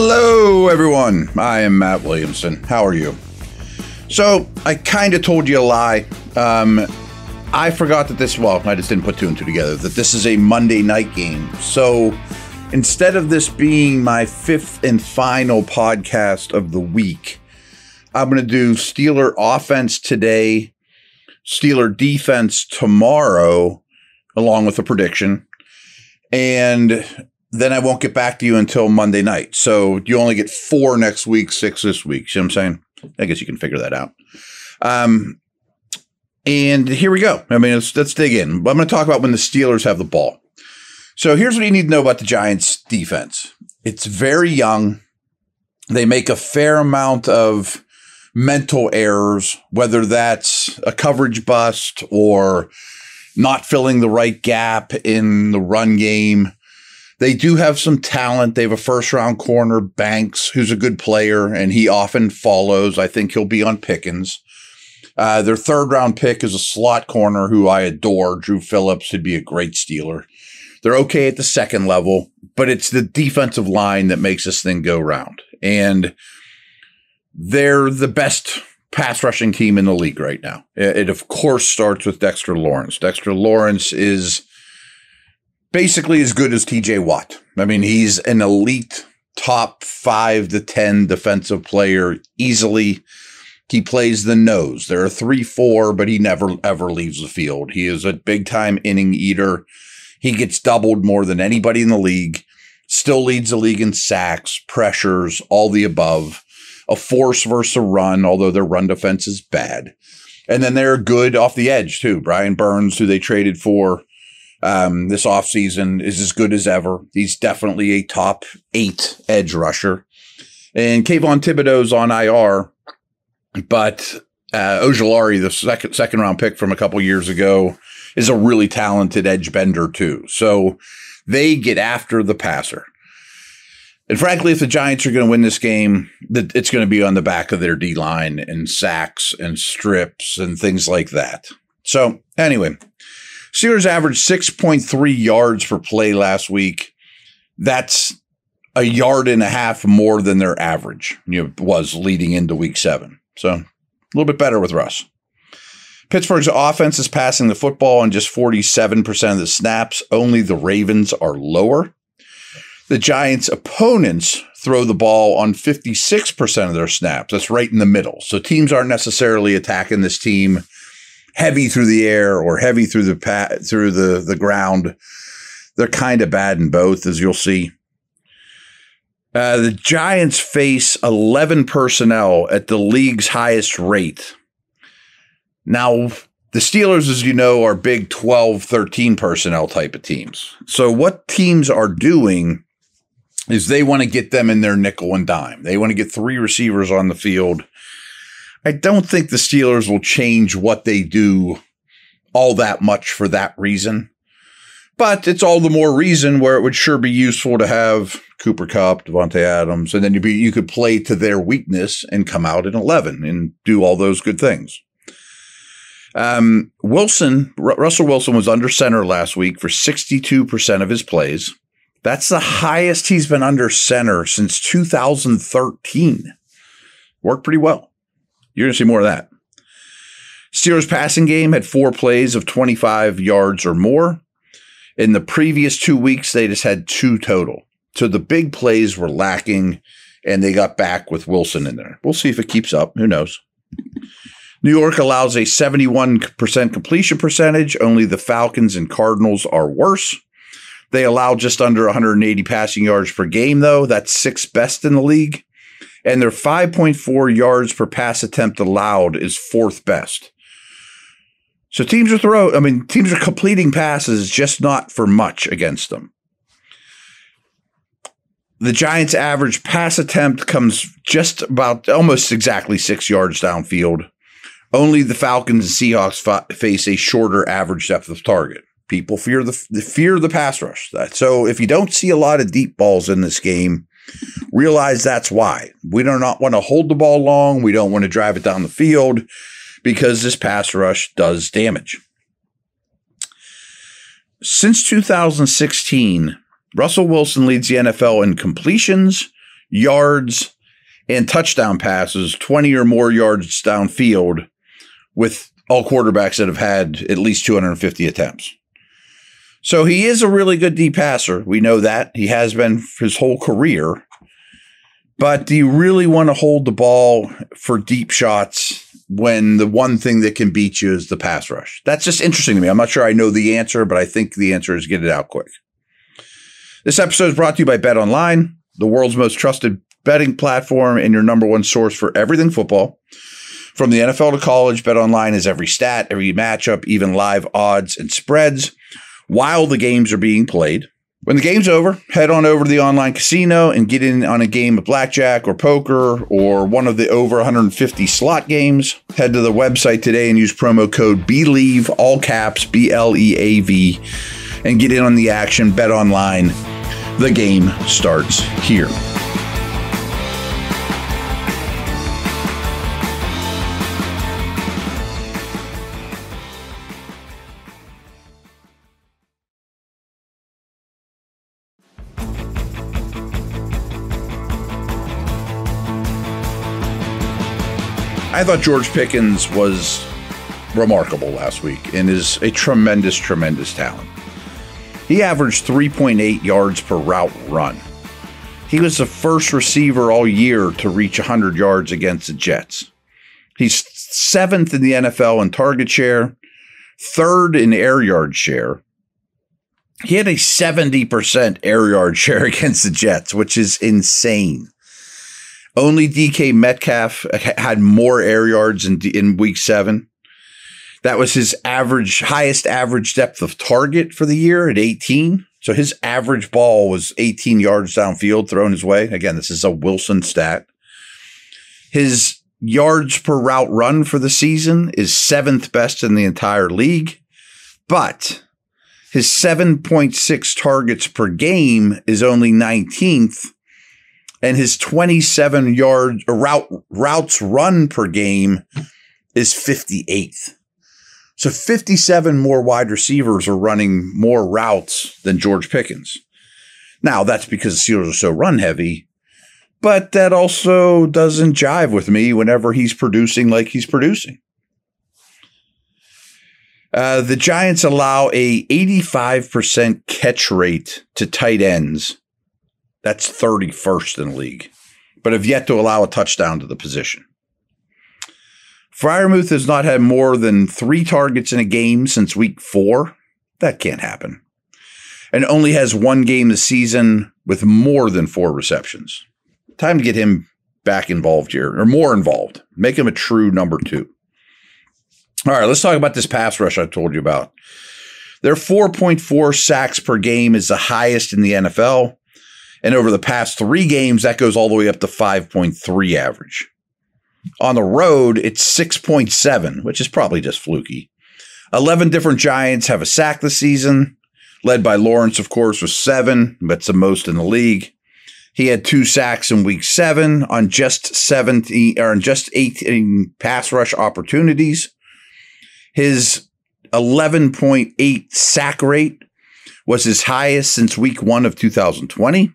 Hello, everyone. I am Matt Williamson. How are you? So, I kind of told you a lie. I forgot that I just didn't put two and two together, that this is a Monday night game. So, instead of this being my fifth and final podcast of the week, I'm going to do Steeler offense today, Steeler defense tomorrow, along with a prediction. And then I won't get back to you until Monday night. So you only get 4 next week, 6 this week. See what I'm saying? I guess you can figure that out. And here we go. I mean, let's dig in. I'm going to talk about when the Steelers have the ball. So here's what you need to know about the Giants defense. It's very young. They make a fair amount of mental errors, whether that's a coverage bust or not filling the right gap in the run game. They do have some talent. They have a first-round corner, Banks, who's a good player, and he often follows. I think he'll be on Pickens. Their third-round pick is a slot corner who I adore, Drew Phillips, who'd be a great Steeler. They're okay at the second level, but it's the defensive line that makes this thing go round. And they're the best pass rushing team in the league right now. It of course, starts with Dexter Lawrence. Dexter Lawrence is basically as good as TJ Watt. I mean, he's an elite top 5 to 10 defensive player easily. He plays the nose. They're a 3-4, but he never, ever leaves the field. He is a big-time inning eater. He gets doubled more than anybody in the league. Still leads the league in sacks, pressures, all the above. A force versus a run, although their run defense is bad. And then they're good off the edge, too. Brian Burns, who they traded for this offseason, is as good as ever. He's definitely a top 8 edge rusher. And Kayvon Thibodeau's on IR, but Ojulari, the second round pick from a couple years ago, is a really talented edge bender too. So they get after the passer. And frankly, if the Giants are going to win this game, it's going to be on the back of their D-line and sacks and strips and things like that. So anyway, Steelers averaged 6.3 yards per play last week. That's a yard and a half more than their average was leading into week 7. So a little bit better with Russ. Pittsburgh's offense is passing the football on just 47% of the snaps. Only the Ravens are lower. The Giants' opponents throw the ball on 56% of their snaps. That's right in the middle. So teams aren't necessarily attacking this team heavy through the air or heavy through the ground. They're kind of bad in both, as you'll see. The Giants face 11 personnel at the league's highest rate. Now, the Steelers, as you know, are big 12, 13 personnel type of teams. So what teams are doing is they want to get them in their nickel and dime. They want to get 3 receivers on the field. I don't think the Steelers will change what they do all that much for that reason. But it's all the more reason where it would sure be useful to have Cooper Kupp, Devontae Adams, and then you could play to their weakness and come out in 11 and do all those good things. Russell Wilson was under center last week for 62% of his plays. That's the highest he's been under center since 2013. Worked pretty well. You're going to see more of that. Steelers passing game had 4 plays of 25 yards or more. In the previous 2 weeks, they just had 2 total. So the big plays were lacking, and they got back with Wilson in there. We'll see if it keeps up. Who knows? New York allows a 71% completion percentage. Only the Falcons and Cardinals are worse. They allow just under 180 passing yards per game, though. That's 6th best in the league. And their 5.4 yards per pass attempt allowed is 4th best. So teams are completing passes, just not for much against them. The Giants' average pass attempt comes just about almost exactly 6 yards downfield. Only the Falcons and Seahawks face a shorter average depth of target. People fear the pass rush. So if you don't see a lot of deep balls in this game, realize that's why. We do not want to hold the ball long. We don't want to drive it down the field because this pass rush does damage. Since 2016, Russell Wilson leads the NFL in completions, yards and touchdown passes, 20 or more yards downfield, with all quarterbacks that have had at least 250 attempts. So he is a really good deep passer. We know that. He has been his whole career. But do you really want to hold the ball for deep shots when the one thing that can beat you is the pass rush? That's just interesting to me. I'm not sure I know the answer, but I think the answer is get it out quick. This episode is brought to you by Bet Online, the world's most trusted betting platform and your number one source for everything football. From the NFL to college, Bet Online is every stat, every matchup, even live odds and spreads while the games are being played. When the game's over, head on over to the online casino and get in on a game of blackjack or poker or one of the over 150 slot games. Head to the website today and use promo code BELIEVE, all caps, BLEAV, and get in on the action. Bet Online. The game starts here. I thought George Pickens was remarkable last week and is a tremendous, tremendous talent. He averaged 3.8 yards per route run. He was the first receiver all year to reach 100 yards against the Jets. He's 7th in the NFL in target share, 3rd in air yard share. He had a 70% air yard share against the Jets, which is insane. Only DK Metcalf had more air yards in week 7. That was his highest average depth of target for the year at 18. So his average ball was 18 yards downfield thrown his way. Again, this is a Wilson stat. His yards per route run for the season is 7th best in the entire league. But his 7.6 targets per game is only 19th. And his 27 yard routes run per game is 58th. So 57 more wide receivers are running more routes than George Pickens. Now, that's because the Steelers are so run heavy, but that also doesn't jive with me whenever he's producing like he's producing. The Giants allow a 85% catch rate to tight ends. That's 31st in the league, but have yet to allow a touchdown to the position. Freiermuth has not had more than 3 targets in a game since week 4. That can't happen. And only has 1 game this season with more than 4 receptions. Time to get him back involved here, or more involved. Make him a true number 2. All right, let's talk about this pass rush I told you about. Their 4.4 sacks per game is the highest in the NFL. And over the past 3 games, that goes all the way up to 5.3 average. On the road, it's 6.7, which is probably just fluky. 11 different Giants have a sack this season, led by Lawrence, of course, with 7. That's the most in the league. He had 2 sacks in week 7 on just 18 pass rush opportunities. His 11.8 sack rate was his highest since week 1 of 2020.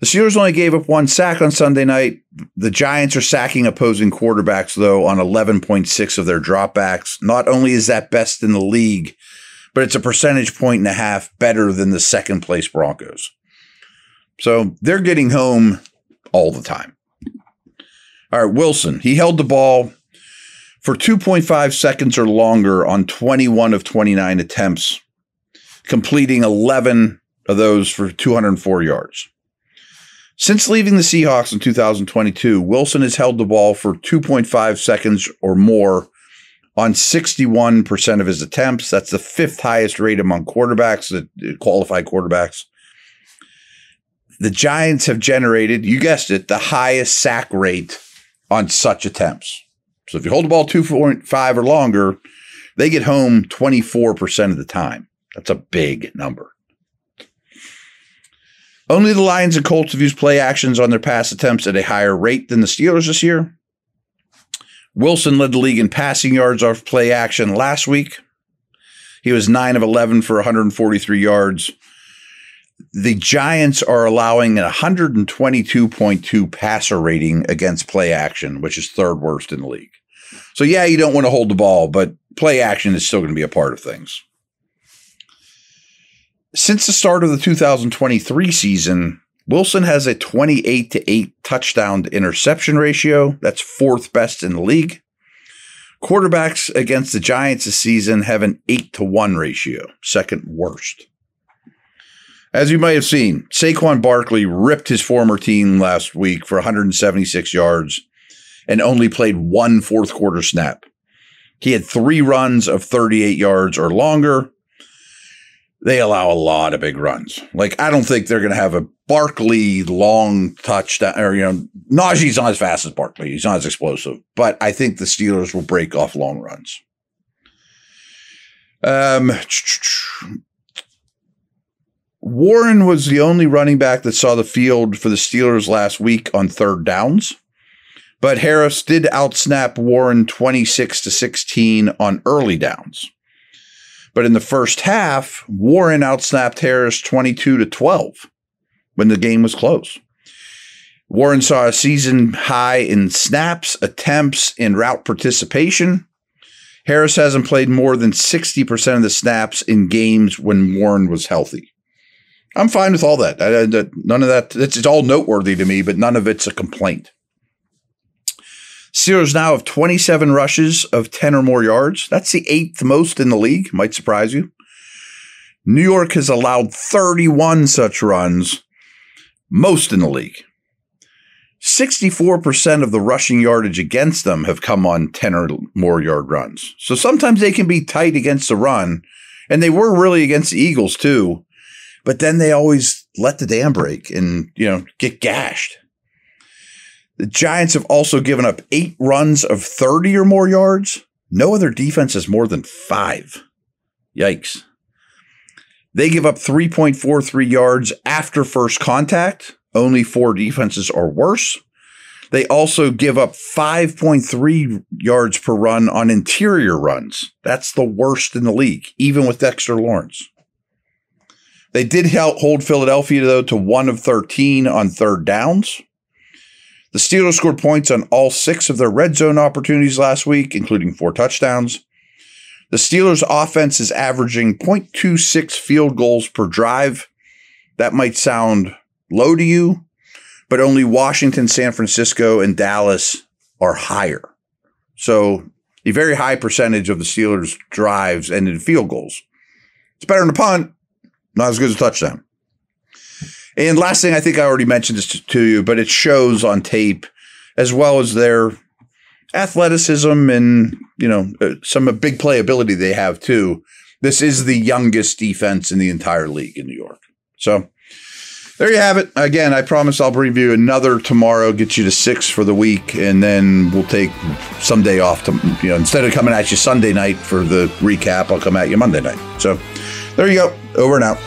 The Steelers only gave up 1 sack on Sunday night. The Giants are sacking opposing quarterbacks, though, on 11.6 of their dropbacks. Not only is that best in the league, but it's a percentage point and a half better than the second-place Broncos. So they're getting home all the time. All right, Wilson. He held the ball for 2.5 seconds or longer on 21 of 29 attempts, completing 11 of those for 204 yards. Since leaving the Seahawks in 2022, Wilson has held the ball for 2.5 seconds or more on 61% of his attempts. That's the 5th highest rate among quarterbacks, qualified quarterbacks. The Giants have generated, you guessed it, the highest sack rate on such attempts. So if you hold the ball 2.5 or longer, they get home 24% of the time. That's a big number. Only the Lions and Colts have used play actions on their pass attempts at a higher rate than the Steelers this year. Wilson led the league in passing yards off play action last week. He was 9 of 11 for 143 yards. the Giants are allowing a 122.2 passer rating against play action, which is third worst in the league. So, yeah, you don't want to hold the ball, but play action is still going to be a part of things. Since the start of the 2023 season, Wilson has a 28-8 touchdown to interception ratio. That's fourth best in the league. Quarterbacks against the Giants this season have an 8-1 ratio, second worst. As you might have seen, Saquon Barkley ripped his former team last week for 176 yards and only played one fourth quarter snap. He had 3 runs of 38 yards or longer. They allow a lot of big runs. Like, I don't think they're going to have a Barkley long touchdown, or, Najee's not as fast as Barkley. He's not as explosive, but I think the Steelers will break off long runs. Warren was the only running back that saw the field for the Steelers last week on third downs, but Harris did outsnap Warren 26-16 on early downs. But in the first half, Warren outsnapped Harris 22-12 when the game was close. Warren saw a season high in snaps, attempts, and route participation. Harris hasn't played more than 60% of the snaps in games when Warren was healthy. I'm fine with all that. None of that. It's all noteworthy to me, but none of it's a complaint. Steelers now have 27 rushes of 10 or more yards. That's the 8th most in the league. Might surprise you. New York has allowed 31 such runs, most in the league. 64% of the rushing yardage against them have come on 10 or more yard runs. So sometimes they can be tight against the run, and they were really against the Eagles too, but then they always let the dam break and, get gashed. The Giants have also given up 8 runs of 30 or more yards. No other defense has more than 5. Yikes. They give up 3.43 yards after first contact. Only 4 defenses are worse. They also give up 5.3 yards per run on interior runs. That's the worst in the league, even with Dexter Lawrence. They did hold Philadelphia, though, to 1 of 13 on third downs. The Steelers scored points on all 6 of their red zone opportunities last week, including 4 touchdowns. The Steelers' offense is averaging 0.26 field goals per drive. That might sound low to you, but only Washington, San Francisco, and Dallas are higher. So a very high percentage of the Steelers' drives end in field goals. It's better than a punt, not as good as a touchdown. And last thing, I think I already mentioned this to you, but it shows on tape, as well as their athleticism and, some big playability they have too. This is the youngest defense in the entire league in New York. So there you have it. Again, I promise I'll review another tomorrow, get you to 6 for the week, and then we'll take some day off to, instead of coming at you Sunday night for the recap, I'll come at you Monday night. So there you go. Over and out.